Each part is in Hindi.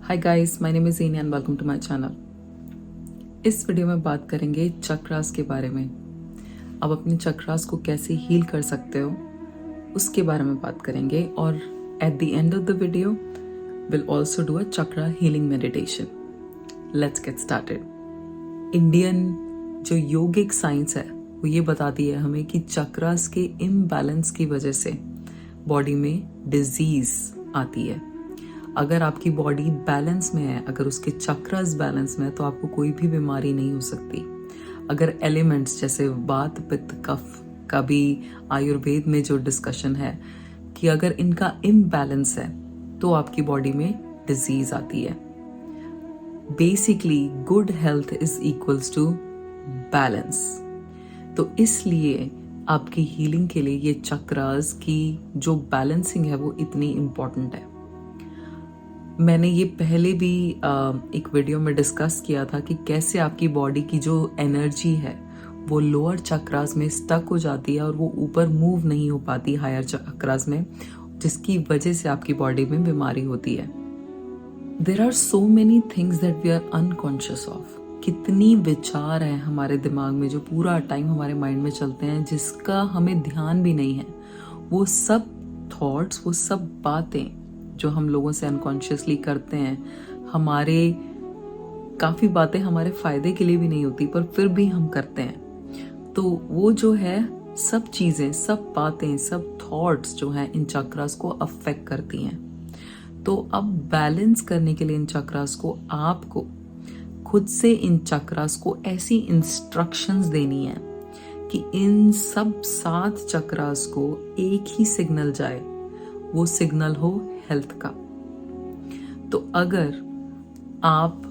Hi guys, my name is Zeena and welcome to my channel. इस वीडियो में बात करेंगे चक्रास के बारे में। आप अपने चक्रास को कैसे हील कर सकते हो उसके बारे में बात करेंगे और at the end of the video will also do a chakra healing meditation. Let's get started. Indian जो योगिक साइंस है वो ये बताती है हमें कि चक्रास के इम्बैलेंस की वजह से बॉडी में डिजीज आती है। अगर आपकी बॉडी बैलेंस में है, अगर उसके चक्रास बैलेंस में है, तो आपको कोई भी बीमारी नहीं हो सकती। अगर एलिमेंट्स जैसे वात पित्त कफ का भी आयुर्वेद में जो डिस्कशन है कि अगर इनका इम्बैलेंस है तो आपकी बॉडी में डिजीज आती है। Basically good health is equals to balance. तो इसलिए आपकी हीलिंग के लिए ये चक्रास की जो बैलेंसिंग है वो इतनी इम्पोर्टेंट है। मैंने ये पहले भी एक वीडियो में डिस्कस किया था कि कैसे आपकी बॉडी की जो एनर्जी है वो लोअर चक्रास में स्टक हो जाती है और वो ऊपर मूव नहीं हो पाती हायर चक्रास में, जिसकी वजह से आपकी बॉडी में बीमारी होती है। There are so many things that we are unconscious of. कितनी विचार हैं हमारे दिमाग में जो पूरा टाइम हमारे माइंड में चलते हैं, जिसका हमें ध्यान भी नहीं है। वो सब थॉट्स, वो सब बातें जो हम लोगों से अनकॉन्शियसली करते हैं, हमारे काफ़ी बातें हमारे फ़ायदे के लिए भी नहीं होती पर फिर भी हम करते हैं। तो वो जो है सब चीज़ें, सब बातें, सब थॉट्स जो हैं इन चक्रास को अफेक्ट करती हैं। तो अब बैलेंस करने के लिए इन चक्रास को आपको खुद से इन चक्रास को ऐसी इंस्ट्रक्शंस देनी है कि इन सब 7 चक्रास को एक ही सिग्नल जाए, वो सिग्नल हो हेल्थ का। तो अगर आप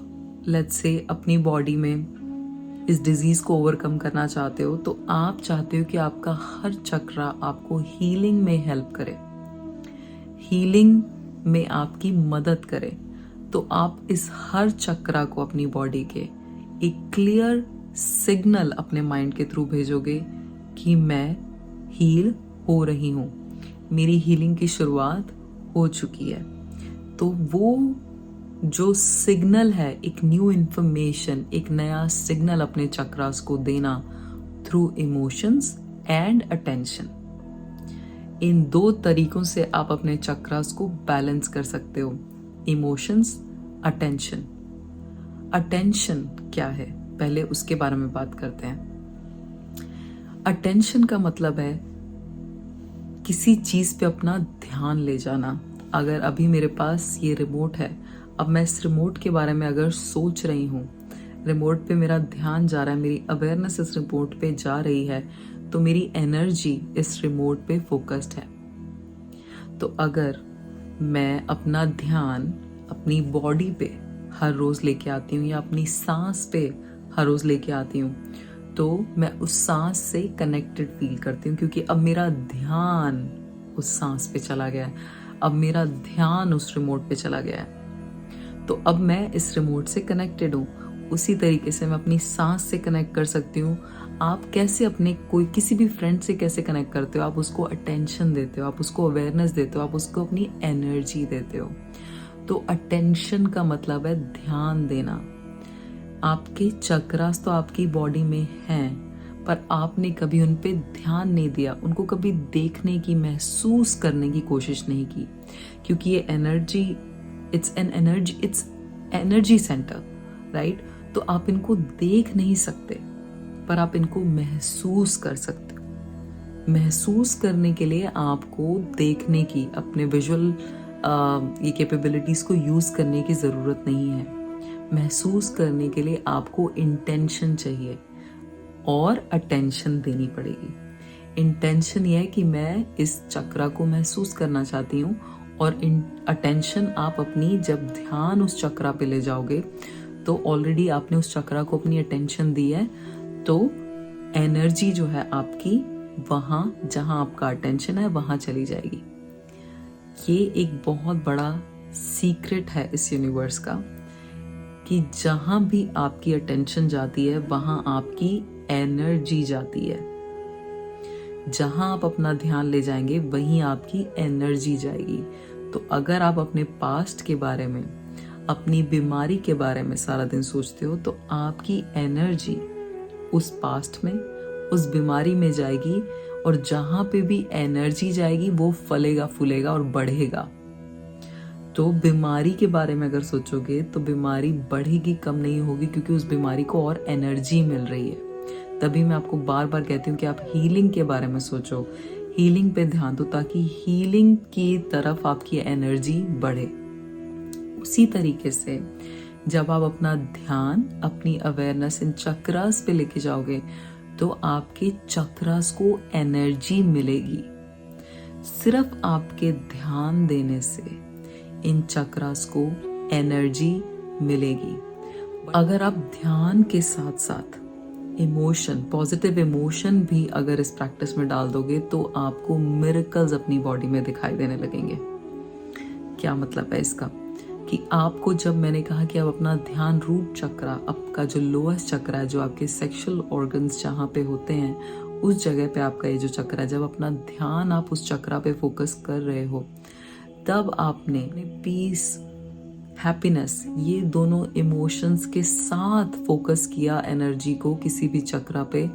लेट्स से अपनी बॉडी में इस डिजीज को ओवरकम करना चाहते हो, तो आप चाहते हो कि आपका हर चक्रा आपको हीलिंग में हेल्प करे, हीलिंग में आपकी मदद करे। तो आप इस हर चक्रा को अपनी बॉडी के एक क्लियर सिग्नल अपने माइंड के थ्रू भेजोगे कि मैं हील हो रही हूँ, मेरी हीलिंग की शुरुआत हो चुकी है। तो वो जो सिग्नल है, एक न्यू इंफॉर्मेशन, एक नया सिग्नल अपने चक्रास को देना थ्रू इमोशंस एंड अटेंशन। इन 2 तरीकों से आप अपने चक्रास को बैलेंस कर सकते हो। Emotions, attention. अटेंशन क्या है, पहले उसके बारे में बात करते हैं। अटेंशन का मतलब है किसी चीज पे अपना ध्यान ले जाना। अगर अभी मेरे पास ये रिमोट है, अब मैं इस रिमोट के बारे में अगर सोच रही हूँ, रिमोट पे मेरा ध्यान जा रहा है, मेरी अवेयरनेस इस रिमोट पे जा रही है, तो मेरी एनर्जी इस रिमोट पे फोकस्ड है। तो अगर मैं अपना ध्यान अपनी बॉडी पे हर रोज लेके आती हूँ या अपनी सांस पे हर रोज लेके आती हूँ, तो मैं उस सांस से कनेक्टेड फील करती हूँ, क्योंकि अब मेरा ध्यान उस सांस पे चला गया है, अब मेरा ध्यान उस रिमोट पे चला गया है। तो अब मैं इस रिमोट से कनेक्टेड हूँ। उसी तरीके से मैं अपनी सांस से कनेक्ट कर सकती हूँ। आप कैसे अपने कोई किसी भी फ्रेंड से कैसे कनेक्ट करते हो? आप उसको अटेंशन देते हो, आप उसको अवेयरनेस देते हो, आप उसको अपनी एनर्जी देते हो। तो अटेंशन का मतलब है ध्यान देना। आपके चक्रास तो आपकी बॉडी में हैं, पर आपने कभी उन पे ध्यान नहीं दिया, उनको कभी देखने की, महसूस करने की कोशिश नहीं की, क्योंकि ये energy, it's energy centre, right? तो आप इनको देख नहीं सकते, पर आप इनको महसूस कर सकते हो। महसूस करने के लिए आपको देखने की, अपने विजुअल ये कैपेबिलिटीज को यूज करने की जरूरत नहीं है। महसूस करने के लिए आपको इंटेंशन चाहिए और अटेंशन देनी पड़ेगी। इंटेंशन यह है कि मैं इस चक्रा को महसूस करना चाहती हूँ, और अटेंशन आप अपनी जब ध्यान उस चक्रा पे ले जाओगे तो ऑलरेडी आपने उस चक्रा को अपनी अटेंशन दी है, तो एनर्जी जो है आपकी वहां जहां आपका अटेंशन है वहां चली जाएगी। ये एक बहुत बड़ा सीक्रेट है इस यूनिवर्स का कि जहां भी आपकी अटेंशन जाती है वहां आपकी एनर्जी जाती है। जहां आप अपना ध्यान ले जाएंगे वहीं आपकी एनर्जी जाएगी। तो अगर आप अपने पास्ट के बारे में, अपनी बीमारी के बारे में सारा दिन सोचते हो तो आपकी एनर्जी उस पास्ट में, उस बीमारी में जाएगी, और जहां पे भी एनर्जी जाएगी वो फलेगा फूलेगा और बढ़ेगा। तो बीमारी के बारे में अगर सोचोगे तो बीमारी बढ़ेगी, कम नहीं होगी, क्योंकि उस बीमारी को और एनर्जी मिल रही है। तभी मैं आपको बार बार कहती हूँ कि आप हीलिंग के बारे में सोचो, हीलिंग पे ध्यान दो, ताकि हीलिंग की तरफ आपकी एनर्जी बढ़े। उसी तरीके से जब आप अपना ध्यान, अपनी अवेयरनेस इन चक्रास पे लेके जाओगे तो आपके चक्रास को एनर्जी मिलेगी। सिर्फ आपके ध्यान देने से इन चक्रास को एनर्जी मिलेगी। अगर आप ध्यान के साथ साथ इमोशन, पॉजिटिव इमोशन भी अगर इस प्रैक्टिस में डाल दोगे तो आपको मिरेकल्स अपनी बॉडी में दिखाई देने लगेंगे। क्या मतलब है इसका? कि आपको, जब मैंने कहा कि आप अपना ध्यान रूट चक्रा, आपका जो लोएस्ट चक्रा है, जो आपके सेक्सुअल ऑर्गन्स जहाँ पे होते हैं, उस जगह पे आपका ये जो चक्रा है, जब अपना ध्यान आप उस चक्रा पे फोकस कर रहे हो, तब आपने पीस, हैप्पीनेस, ये दोनों इमोशंस के साथ फोकस किया एनर्जी को किसी भी चक्रा पे,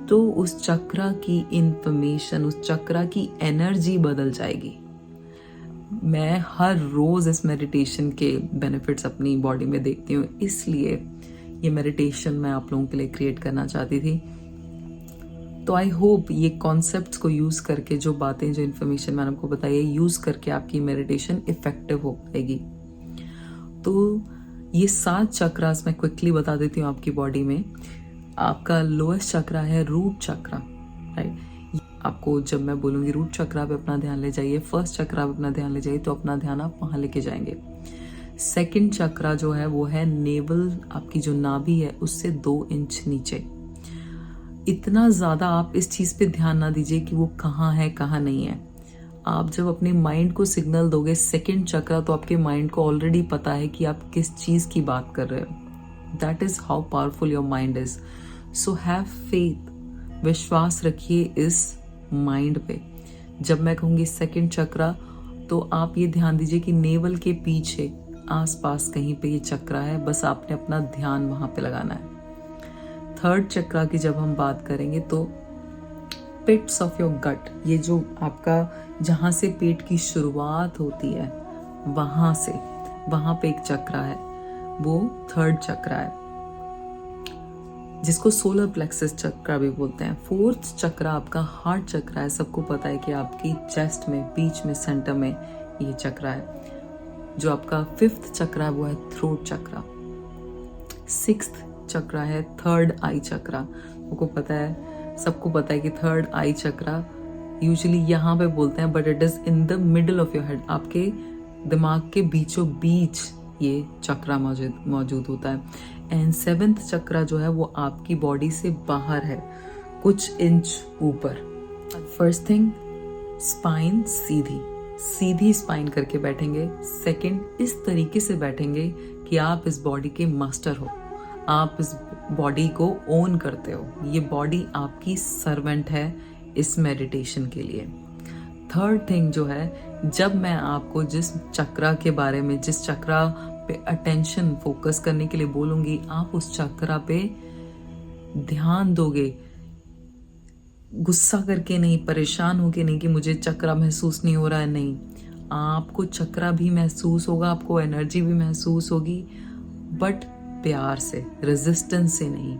तो उस चक्रा की इंफॉर्मेशन, उस चक्रा की एनर्जी बदल जाएगी। मैं हर रोज इस मेडिटेशन के बेनिफिट्स अपनी बॉडी में देखती हूँ, इसलिए ये मेडिटेशन मैं आप लोगों के लिए क्रिएट करना चाहती थी। तो आई होप ये कॉन्सेप्ट्स को यूज करके, जो बातें, जो इन्फॉर्मेशन मैंने आपको बताई है, यूज करके आपकी मेडिटेशन इफेक्टिव हो पाएगी। तो ये 7 चक्रास मैं क्विकली बता देती हूँ आपकी बॉडी में। आपका लोएस्ट चक्रा है रूट चक्रा, राइट। आपको जब मैं बोलूंगी रूट चक्रा पे अपना ध्यान ले जाइए, फर्स्ट चक्रा पे अपना ध्यान ले जाइए, तो अपना ध्यान आप वहां लेके जाएंगे। सेकंड चक्रा जो है वो है नेवल, आपकी जो नाभि है उससे 2 इंच नीचे। इतना ज्यादा आप इस चीज पे ध्यान ना दीजिए कि वो कहाँ है कहाँ नहीं है। आप जब अपने माइंड को सिग्नल दोगे सेकंड चक्रा, तो आपके माइंड को ऑलरेडी पता है कि आप किस चीज की बात कर रहे हो। That is how powerful your mind is. So have faith, विश्वास रखिए इस माइंड पे। जब मैं कहूंगी सेकंड चक्रा, तो आप ये ध्यान दीजिए कि नेवल के पीछे आसपास कहीं पे ये चक्रा है, बस आपने अपना ध्यान वहां पे लगाना है। थर्ड चक्रा की जब हम बात करेंगे तो पिट्स ऑफ योर गट, ये जो आपका, जहां से पेट की शुरुआत होती है, वहां पे एक चक्रा है, वो थर्ड चक्रा है, जिसको सोलर प्लेक्सस चक्रा भी बोलते हैं। फोर्थ चक्रा आपका हार्ट चक्रा है। सबको पता है कि आपकी चेस्ट में, बीच में, सेंटर में ये चक्रा है। जो आपका फिफ्थ चक्रा है वो है थ्रोट चक्रा। सिक्स्थ चक्रा है थर्ड आई चक्रा। आपको पता है, सबको पता है कि थर्ड आई चक्रा यूजुअली यहाँ पे बोलते हैं, but it is in the middle of your head. आपके दिमाग के बीचों बीच ये चक्रा मौजूद होता है। एंड सेवेंथ चक्रा जो है वो आपकी बॉडी से बाहर है, कुछ इंच ऊपर। फर्स्ट थिंग, स्पाइन सीधी स्पाइन करके बैठेंगे। सेकंड, इस तरीके से बैठेंगे कि आप इस बॉडी के मास्टर हो, आप इस बॉडी को ओन करते हो। ये बॉडी आपकी सर्वेंट है इस मेडिटेशन के लिए। थर्ड थिंग जो है, जब मैं आपको जिस चक्रा के बारे में, जिस चक्रा पे अटेंशन फोकस करने के लिए बोलूंगी, आप उस चक्रा पे ध्यान दोगे, गुस्सा करके नहीं, परेशान होके नहीं कि मुझे चक्रा महसूस नहीं हो रहा है, नहीं। आपको चक्रा भी महसूस होगा, आपको एनर्जी भी महसूस होगी, बट प्यार से, रेजिस्टेंस से नहीं,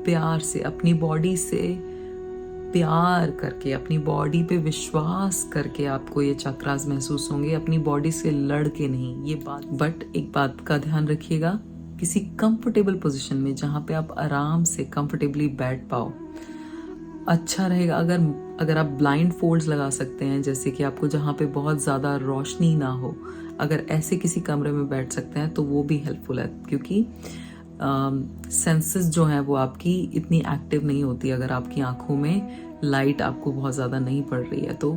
प्यार से, अपनी बॉडी से प्यार करके, अपनी बॉडी पे विश्वास करके आपको ये चक्रास महसूस होंगे, अपनी बॉडी से लड़ के नहीं, ये बात। बट एक बात का ध्यान रखिएगा, किसी कंफर्टेबल पोजीशन में जहां पे आप आराम से कंफर्टेबली बैठ पाओ, अच्छा रहेगा। अगर आप ब्लाइंड फोल्ड्स लगा सकते हैं, जैसे कि आपको जहां पे बहुत ज्यादा रोशनी ना हो, अगर ऐसे किसी कमरे में बैठ सकते हैं तो वो भी हेल्पफुल है, क्योंकि सेंसेस जो है वो आपकी इतनी एक्टिव नहीं होती अगर आपकी आंखों में लाइट आपको बहुत ज़्यादा नहीं पड़ रही है। तो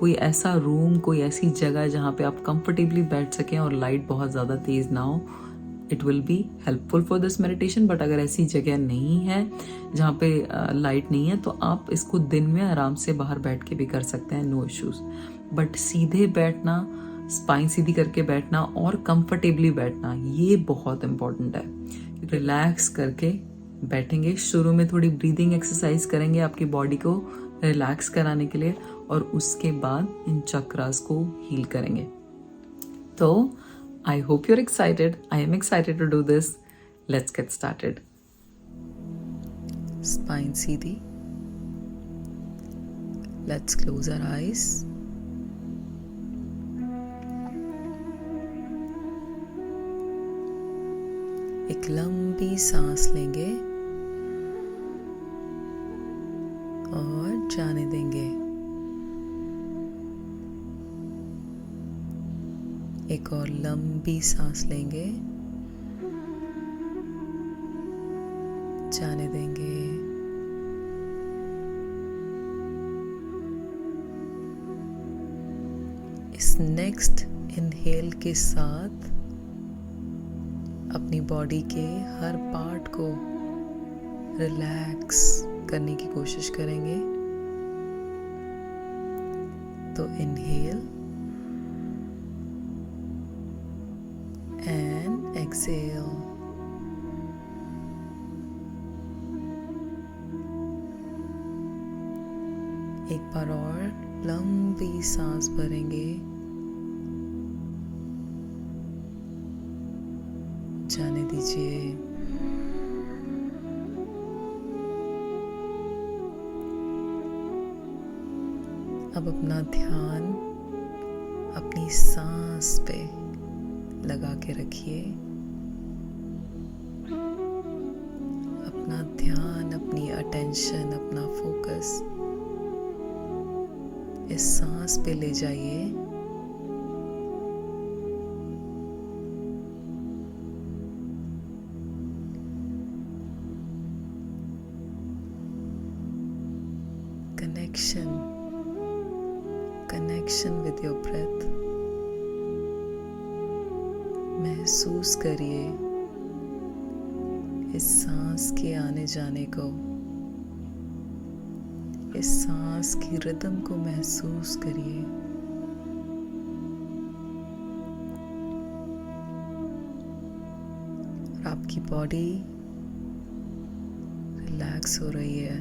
कोई ऐसा रूम, कोई ऐसी जगह जहाँ पे आप कंफर्टेबली बैठ सकें और लाइट बहुत ज़्यादा तेज़ ना हो, it will be helpful for this meditation. But अगर ऐसी जगह नहीं है जहाँ पे लाइट नहीं है, तो आप इसको दिन में आराम से बाहर बैठ के भी कर सकते हैं, नो इश्यूज। बट सीधे बैठना स्पाइन सीधी करके बैठना और कंफर्टेबली बैठना, ये बहुत इम्पोर्टेंट है। रिलैक्स करके बैठेंगे। शुरू में थोड़ी ब्रीदिंग एक्सरसाइज करेंगे आपकी बॉडी को रिलैक्स कराने के लिए, और उसके बाद इन चक्रास को हील करेंगे। तो I hope you are excited, I am excited to do this. Let's get started. Spine सीधी, लेट्स क्लोज आवर आईज। एक लंबी सांस लेंगे और जाने देंगे। एक और लंबी सांस लेंगे, जाने देंगे। इस नेक्स्ट इनहेल के साथ अपनी बॉडी के हर पार्ट को रिलैक्स करने की कोशिश करेंगे। तो इनहेल एंड एक्सहेल। एक बार और लंबी सांस भरेंगे, जाने दीजिए। अब अपना ध्यान अपनी सांस पे लगा के रखिए। अपना ध्यान, अपनी अटेंशन, अपना फोकस इस सांस पे ले जाइए। Connection with your breath. महसूस करिए इस सांस के आने जाने को, इस सांस की रिदम को महसूस करिए। और आपकी बॉडी रिलैक्स हो रही है।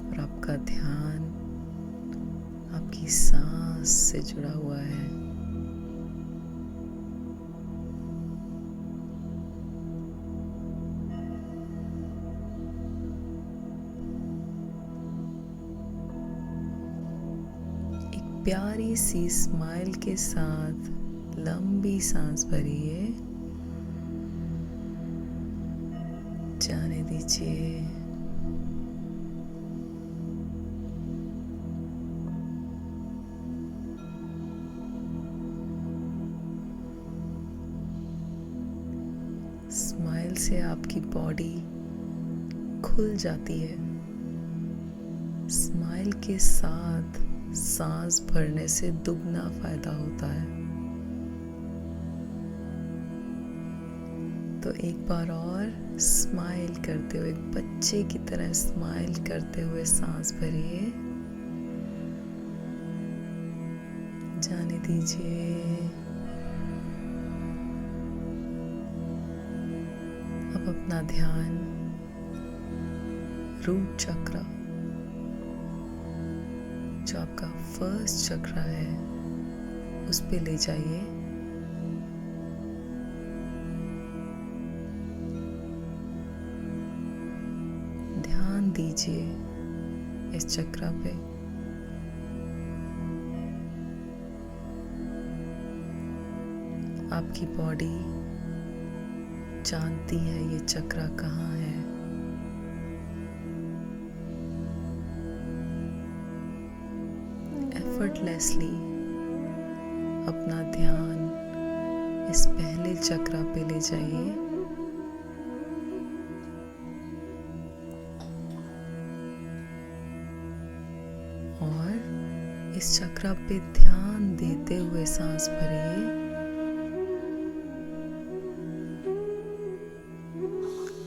और आपका ध्यान आपकी सांस से जुड़ा हुआ है। एक प्यारी सी स्माइल के साथ लंबी सांस भरिए, जाने दीजिए। स्माइल से आपकी बॉडी खुल जाती है। स्माइल के साथ सांस भरने से दुगना फायदा होता है। तो एक बार और स्माइल करते हुए, एक बच्चे की तरह स्माइल करते हुए सांस भरिए, जाने दीजिए। अब अपना ध्यान रूट चक्र, जो आपका फर्स्ट चक्र है, उस पे ले जाइए। ध्यान दीजिए इस चक्र पे। आपकी बॉडी जानती है ये चक्र कहाँ है। एफर्टलेसली अपना ध्यान इस पहले चक्र पे ले जाइए। और इस चक्र पे ध्यान देते हुए सांस भरिए,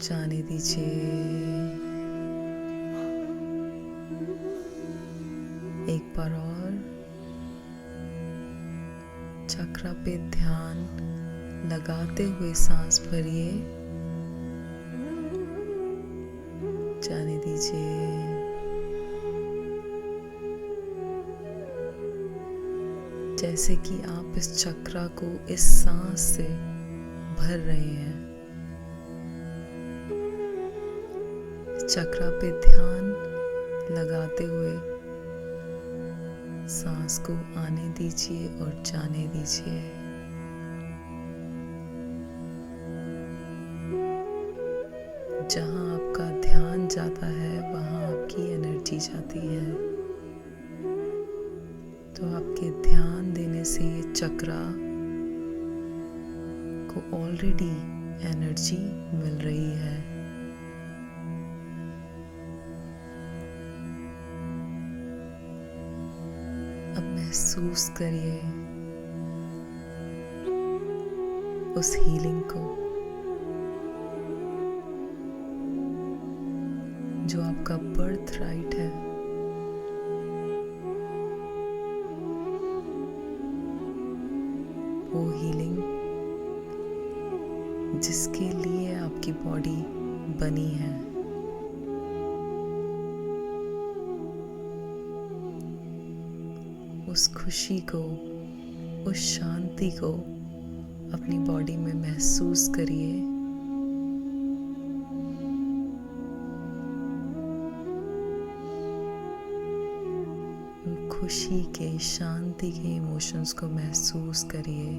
जाने दीजिए। एक बार और चक्रा पे ध्यान लगाते हुए सांस भरिए, जाने दीजिए। जैसे कि आप इस चक्रा को इस सांस से भर रहे हैं। चक्रा पे ध्यान लगाते हुए सांस को आने दीजिए और जाने दीजिए। जहाँ आपका ध्यान जाता है वहाँ आपकी एनर्जी जाती है। तो आपके ध्यान देने से ये चक्रा को ऑलरेडी एनर्जी मिल रही है। अब महसूस करिए उस हीलिंग को जो आपका बर्थ राइट है। वो हीलिंग जिसके लिए आपकी बॉडी बनी है। उस खुशी को, उस शांति को अपनी बॉडी में महसूस करिए। खुशी के, शांति के इमोशंस को महसूस करिए।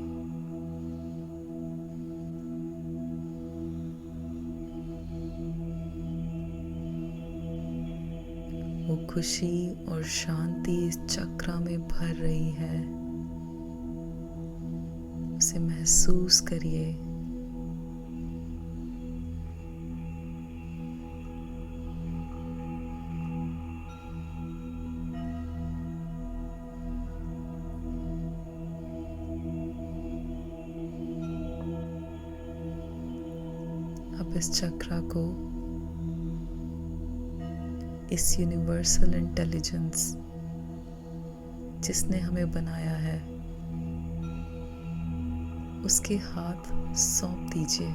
वो खुशी और शांति इस चक्रा में भर रही है। उसे महसूस करिए। अब इस चक्रा को इस यूनिवर्सल इंटेलिजेंस जिसने हमें बनाया है उसके हाथ सौंप दीजिए।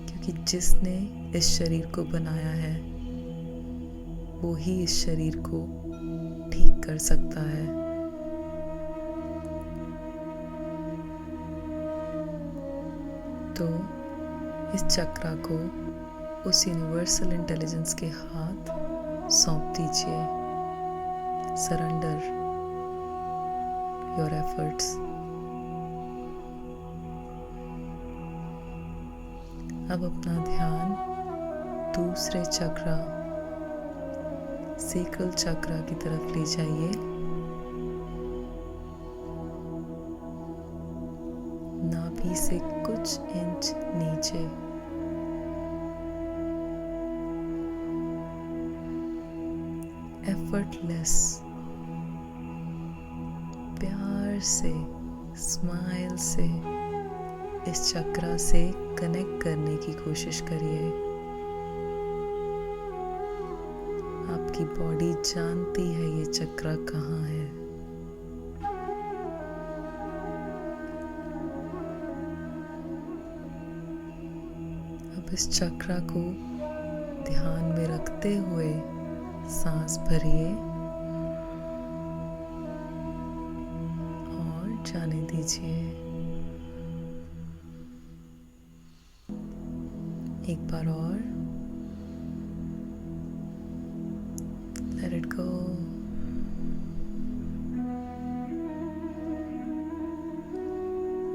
क्योंकि जिसने इस शरीर को बनाया है वो ही इस शरीर को ठीक कर सकता है। तो इस चक्रा को उस यूनिवर्सल इंटेलिजेंस के हाथ सौंप दीजिए। Surrender your efforts. अब अपना ध्यान दूसरे चक्रा, सेक्रल चक्रा की तरफ ले जाइए। नाभि से कुछ इंच नीचे। एफर्टलेस, प्यार से, स्माइल से इस चक्रा से कनेक्ट करने की कोशिश करिए। आपकी बॉडी जानती है ये चक्रा कहाँ है। इस चक्रा को ध्यान में रखते हुए सांस भरिए और जाने दीजिए। एक बार और लेट इट गो।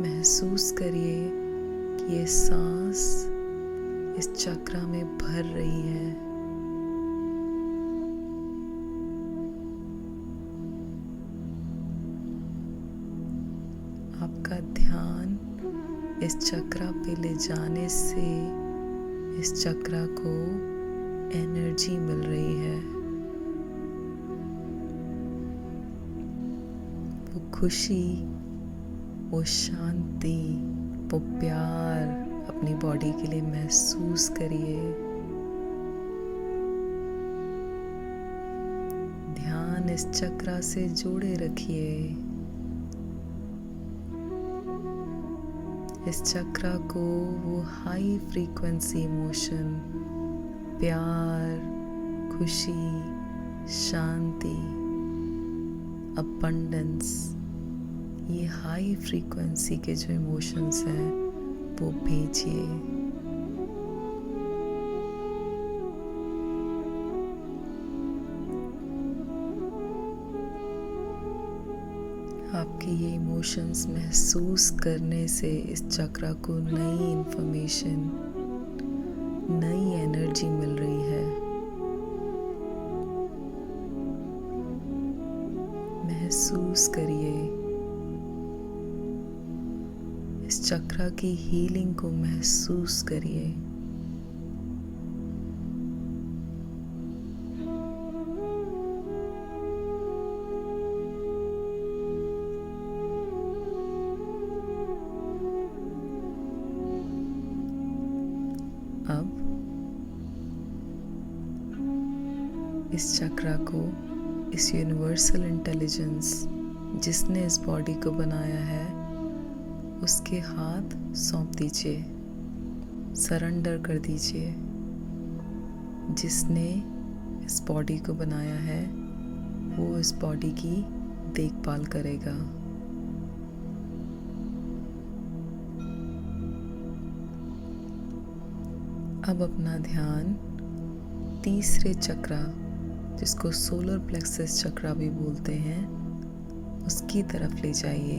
महसूस करिए कि ये सांस इस चक्रा में भर रही है। आपका ध्यान इस चक्रा पे ले जाने से इस चक्रा को एनर्जी मिल रही है। वो खुशी, वो शांति, वो प्यार अपनी बॉडी के लिए महसूस करिए। इस चक्रा से जोड़े रखिए। इस चक्रा को वो हाई फ्रीक्वेंसी इमोशन, प्यार, खुशी, शांति, अबंडेंस, ये हाई फ्रीक्वेंसी के जो इमोशंस हैं वो भेजिए। आपके ये इमोशंस महसूस करने से इस चक्रा को नई इंफॉर्मेशन, नई एनर्जी मिल रही है। महसूस करिए, इस चक्रा की हीलिंग को महसूस करिए। अब इस चक्रा को इस यूनिवर्सल इंटेलिजेंस जिसने इस बॉडी को बनाया है उसके हाथ सौंप दीजिए, सरेंडर कर दीजिए। जिसने इस बॉडी को बनाया है वो इस बॉडी की देखभाल करेगा। अब अपना ध्यान तीसरे चक्रा, जिसको सोलर प्लेक्सस चक्रा भी बोलते हैं, उसकी तरफ ले जाइए।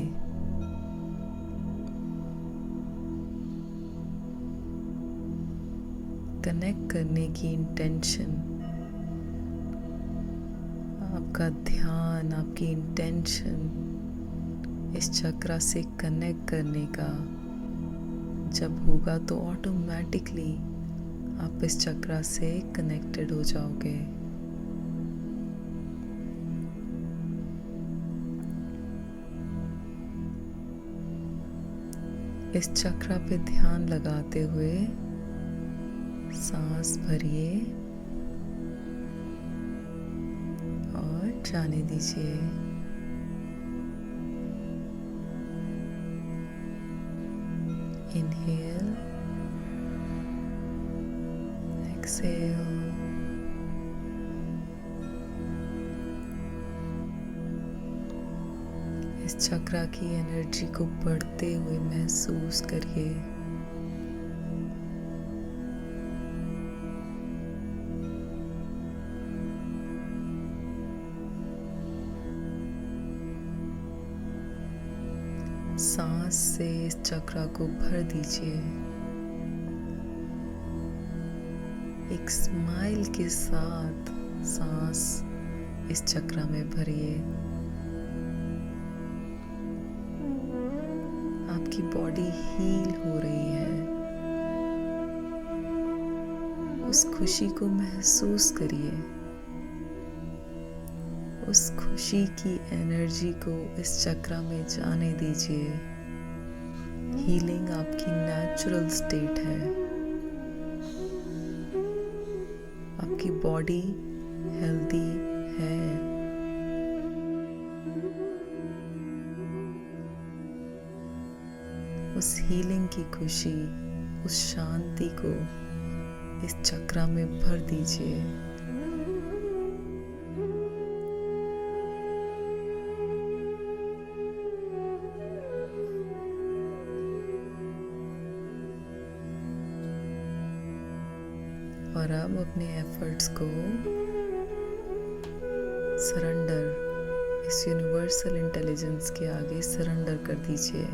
कनेक्ट करने की इंटेंशन, आपका ध्यान, आपकी इंटेंशन इस चक्रा से कनेक्ट करने का जब होगा तो ऑटोमेटिकली आप इस चक्रा से कनेक्टेड हो जाओगे। इस चक्रा पे ध्यान लगाते हुए सांस भरिए और जाने दीजिए। Inhale, exhale. इस चक्रा की एनर्जी को बढ़ते हुए महसूस करिए। सांस से इस चक्रा को भर दीजिए। एक स्माइल के साथ सांस इस चक्रा में भरिए। आपकी बॉडी हील हो रही है। उस खुशी को महसूस करिए। उस खुशी की एनर्जी को इस चक्रा में जाने दीजिए। हीलिंग आपकी नेचुरल स्टेट है। आपकी बॉडी हेल्दी है। उस हीलिंग की खुशी, उस शांति को इस चक्रा में भर दीजिए। और अब अपने एफर्ट्स को सरेंडर, इस यूनिवर्सल इंटेलिजेंस के आगे सरेंडर कर दीजिए।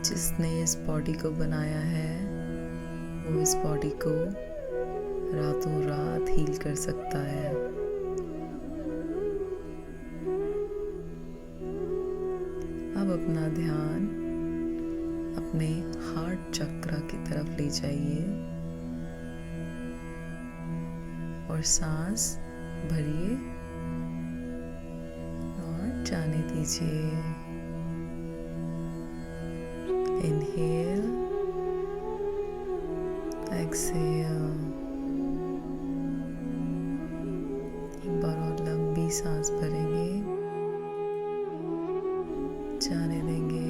जिसने इस बॉडी को बनाया है वो इस बॉडी को रातों रात हील कर सकता है। अब अपना ध्यान अपने हार्ट चक्रा की तरफ ले जाइए और सांस भरिए और जाने दीजिए। Inhale, exhale. सांस भरेंगे, जाने देंगे।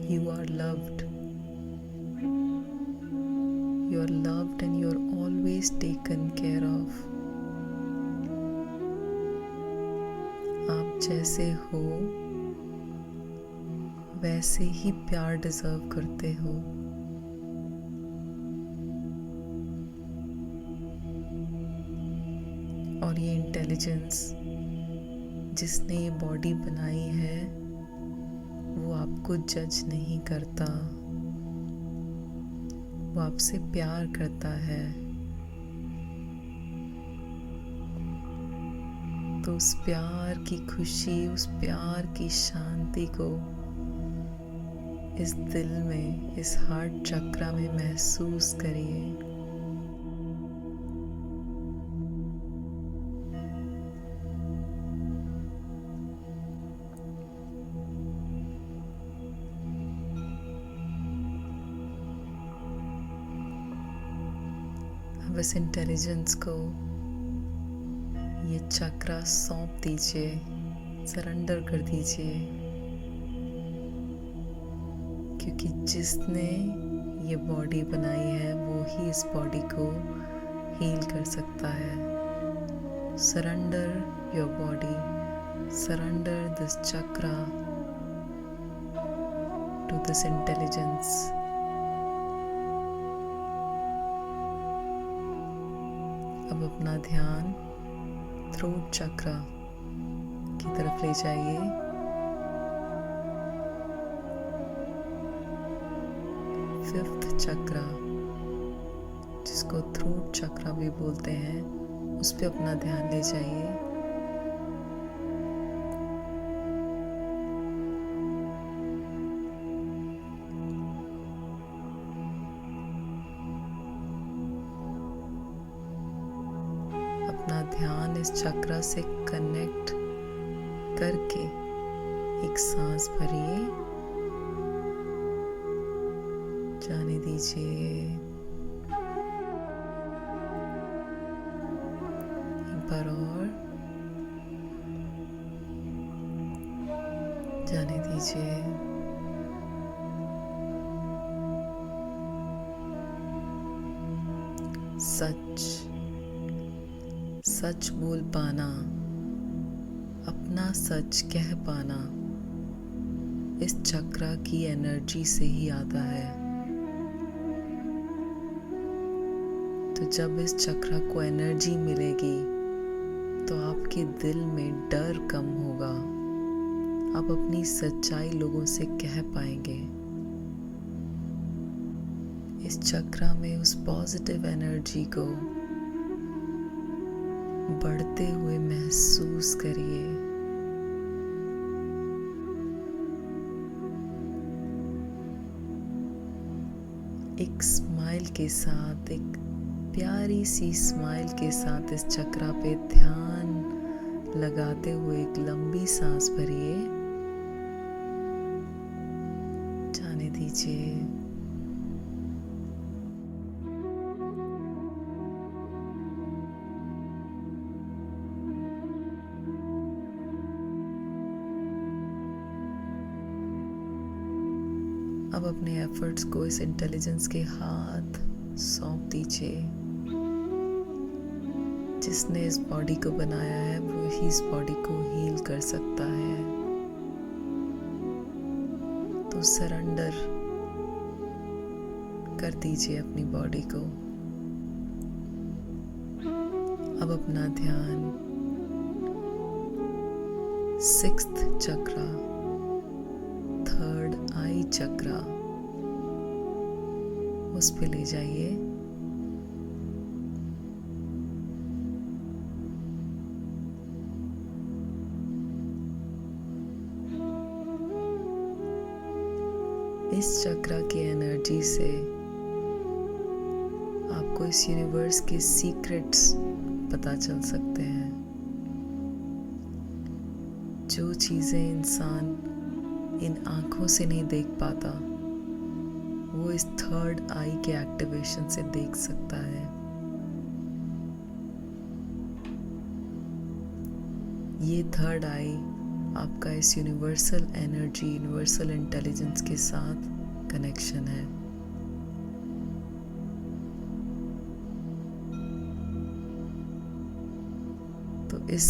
You are loved. You are loved and you are always taken care of. आप जैसे हो वैसे ही प्यार डिजर्व करते हो। और ये इंटेलिजेंस जिसने ये बॉडी बनाई है वो आपको जज नहीं करता, वो आपसे प्यार करता है। तो उस प्यार की खुशी, उस प्यार की शांति को इस दिल में, इस हार्ट चक्रा में महसूस करिए। अब इस इंटेलिजेंस को ये चक्रा सौंप दीजिए, सरेंडर कर दीजिए, क्योंकि जिसने ये बॉडी बनाई है वो ही इस बॉडी को हील कर सकता है। Surrender your body, surrender this chakra to this intelligence. अब अपना ध्यान थ्रोट चक्रा की तरफ ले जाइए। फिफ्थ चक्रा, जिसको थ्रोट चक्रा भी बोलते हैं, उस पे अपना ध्यान ले जाइए। अपना ध्यान इस चक्रा से कनेक्ट करके एक सांस भरिए, जाने दीजिए। एक बार और जाने दीजिए। सच बोल पाना, अपना सच कह पाना इस चक्रा की एनर्जी से ही आता है। तो जब इस चक्रा को एनर्जी मिलेगी तो आपके दिल में डर कम होगा, आप अपनी सच्चाई लोगों से कह पाएंगे। इस चक्रा में उस पॉजिटिव एनर्जी को बढ़ते हुए महसूस करिए। एक स्माइल के साथ, एक प्यारी सी स्माइल के साथ इस चक्रा पे ध्यान लगाते हुए एक लंबी सांस भरिए, जाने दीजिए। अब अपने एफर्ट्स को इस इंटेलिजेंस के हाथ सौंप दीजिए। जिसने इस बॉडी को बनाया है वो ही इस बॉडी को हील कर सकता है। तो सरेंडर कर दीजिए अपनी बॉडी को। अब अपना ध्यान सिक्स्थ चक्रा, थर्ड आई चक्रा, उस पे ले जाइए। इस चक्रा की एनर्जी से आपको इस यूनिवर्स के सीक्रेट्स पता चल सकते हैं। जो चीज़ें इंसान इन आँखों से नहीं देख पाता, वो इस थर्ड आई के एक्टिवेशन से देख सकता है। ये थर्ड आई आपका इस यूनिवर्सल एनर्जी, यूनिवर्सल इंटेलिजेंस के साथ कनेक्शन है। तो इस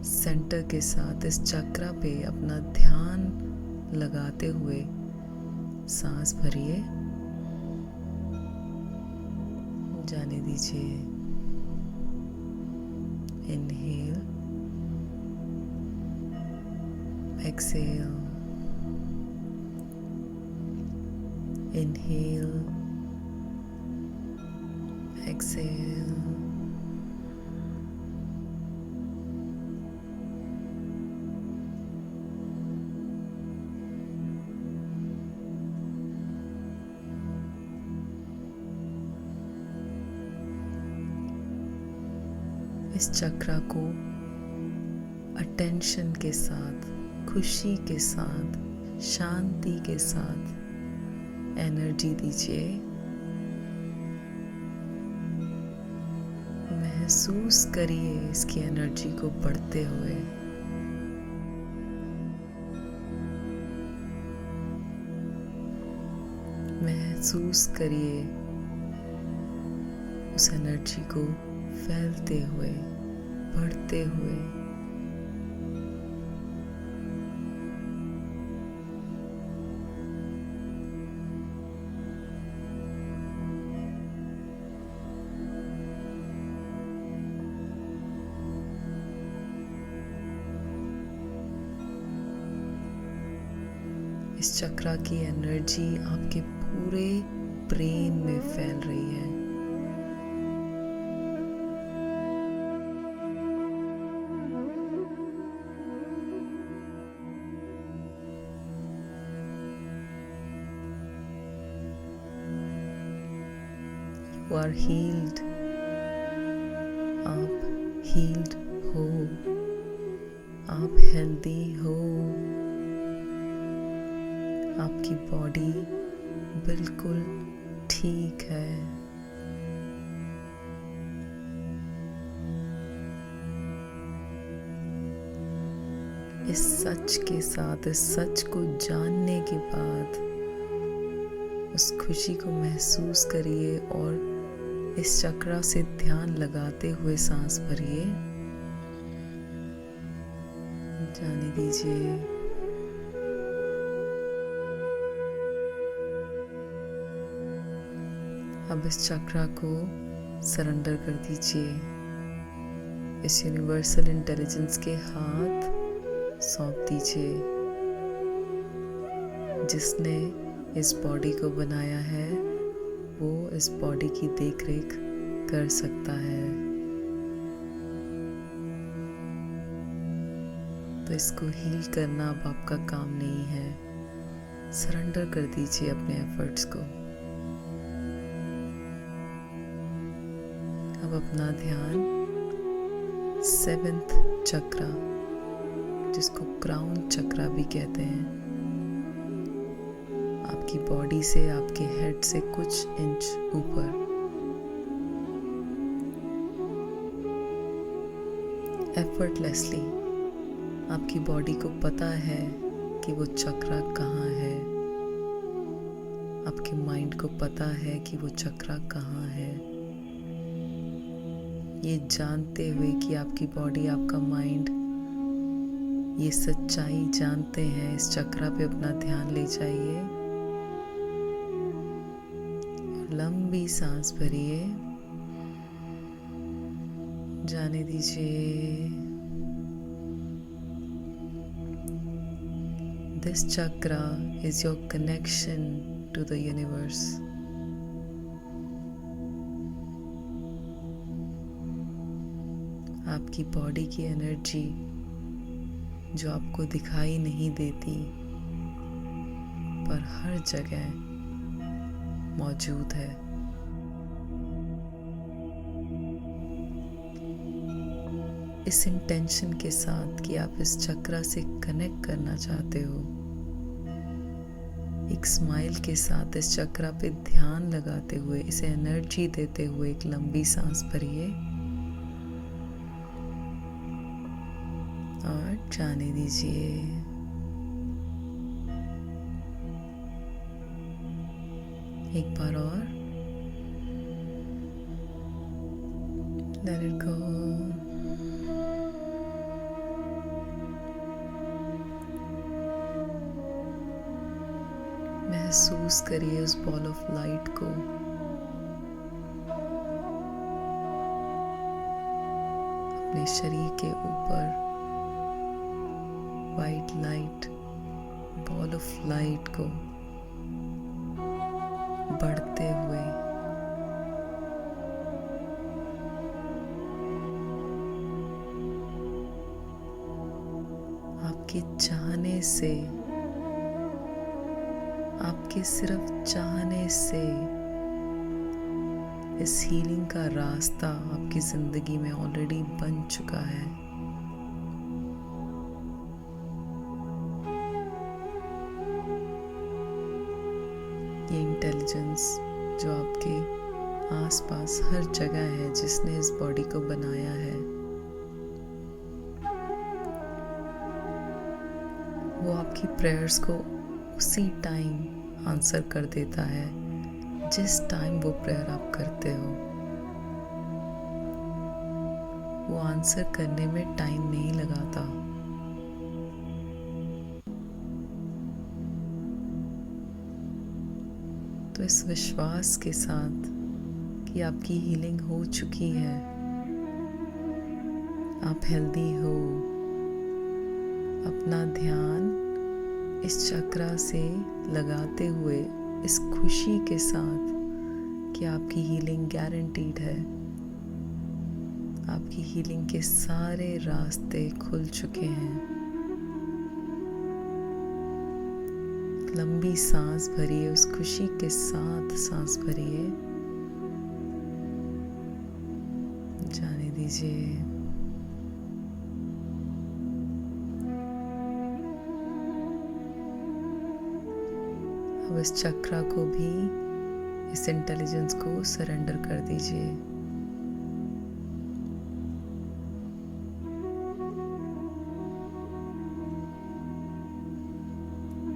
सेंटर के साथ, इस चक्रा पे अपना ध्यान लगाते हुए सांस भरिए, जाने दीजिए। Inhale, exhale, inhale, exhale. इस चक्रा को अटेंशन के साथ, खुशी के साथ, शांति के साथ एनर्जी दीजिए। महसूस करिए इसकी एनर्जी को बढ़ते हुए। महसूस करिए उस एनर्जी को फैलते हुए, बढ़ते हुए। इस चक्रा की एनर्जी आपके पूरे ब्रेन में फैल रही है। You are healed. आप healed हो, आप healthy हो, आपकी बॉडी बिल्कुल ठीक है। इस सच के साथ, इस सच को जानने के बाद उस खुशी को महसूस करिए और इस चक्रा से ध्यान लगाते हुए सांस भरिए, जाने दीजिए। अब इस चक्रा को सरेंडर कर दीजिए। इस यूनिवर्सल इंटेलिजेंस के हाथ सौंप दीजिए। जिसने इस बॉडी को बनाया है वो इस बॉडी की देखरेख कर सकता है। तो इसको हील करना अब आपका काम नहीं है। सरेंडर कर दीजिए अपने एफर्ट्स को। अब अपना ध्यान 7th चक्रा, जिसको क्राउन चक्रा भी कहते हैं, आपकी बॉडी से, आपके हेड से कुछ इंच ऊपर, एफर्टलेसली आपकी बॉडी को पता है कि वो चक्रा कहाँ है। आपके माइंड को पता है कि वो चक्रा कहाँ है। ये जानते हुए कि आपकी बॉडी, आपका माइंड ये सच्चाई जानते हैं, इस चक्रा पे अपना ध्यान ले जाइए। लंबी सांस भरिए, जाने दीजिए। This chakra is your connection to the universe. आपकी बॉडी की एनर्जी जो आपको दिखाई नहीं देती पर हर जगह मौजूद है। इस इंटेंशन के साथ कि आप इस चक्रा से कनेक्ट करना चाहते हो। एक स्माइल के साथ इस चक्रा पे ध्यान लगाते हुए, इसे एनर्जी देते हुए एक लंबी सांस भरिए और जाने दीजिए। एक बार और लेट इट गो। महसूस करिए उस बॉल ऑफ लाइट को। अपने शरीर के ऊपर white light, ball of light को बढ़ते हुए आपके चाहने से, आपके सिर्फ चाहने से इस हीलिंग का रास्ता आपकी जिंदगी में ऑलरेडी बन चुका है। ये इंटेलिजेंस जो आपके आसपास हर जगह है, जिसने इस बॉडी को बनाया है, वो आपकी प्रेयर्स को उसी टाइम आंसर कर देता है जिस टाइम वो प्रेयर आप करते हो। वो आंसर करने में टाइम नहीं लगाता। तो इस विश्वास के साथ कि आपकी हीलिंग हो चुकी है, आप हेल्दी हो, अपना ध्यान इस चक्रा से लगाते हुए इस खुशी के साथ कि आपकी हीलिंग गारंटीड है, आपकी हीलिंग के सारे रास्ते खुल चुके हैं। लंबी सांस भरिए, उस खुशी के साथ सांस भरिए, जाने दीजिए। अब इस चक्रा को भी, इस इंटेलिजेंस को सरेंडर कर दीजिए।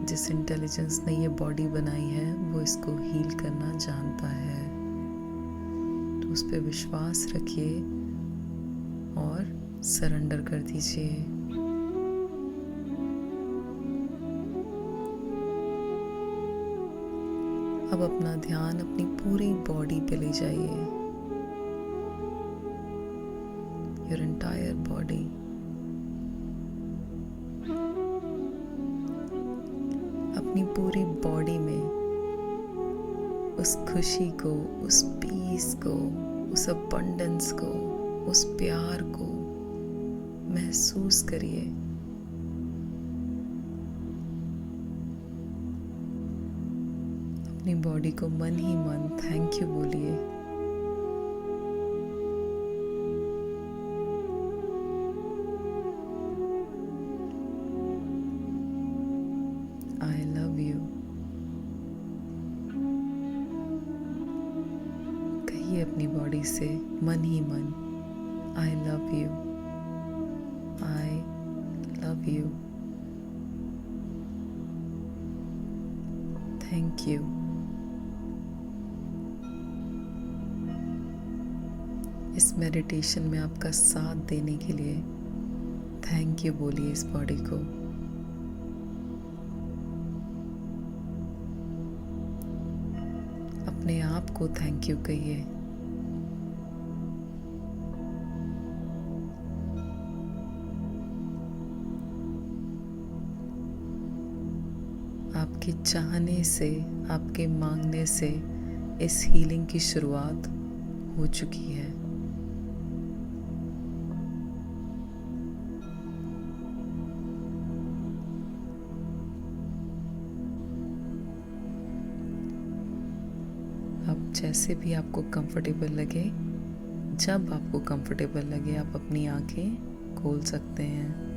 जिस इंटेलिजेंस ने ये बॉडी बनाई है, वो इसको हील करना जानता है। तो उस पर विश्वास रखिए और सरेंडर कर दीजिए। अब अपना ध्यान अपनी पूरी बॉडी पे ले जाइए। Your entire body. अपनी पूरी बॉडी में उस खुशी को, उस पीस को, उस अबंडेंस को, उस प्यार को महसूस करिए। अपनी बॉडी को मन ही मन थैंक यू बोलिए। I love you. कहिए अपनी बॉडी से मन ही मन, I love you, I love you, thank you. इस मेडिटेशन में आपका साथ देने के लिए थैंक यू बोलिए इस बॉडी को। अपने आप को थैंक यू कहिए। आपके चाहने से, आपके मांगने से इस हीलिंग की शुरुआत हो चुकी है। अब जैसे भी आपको कंफर्टेबल लगे, जब आपको कंफर्टेबल लगे, आप अपनी आंखें खोल सकते हैं।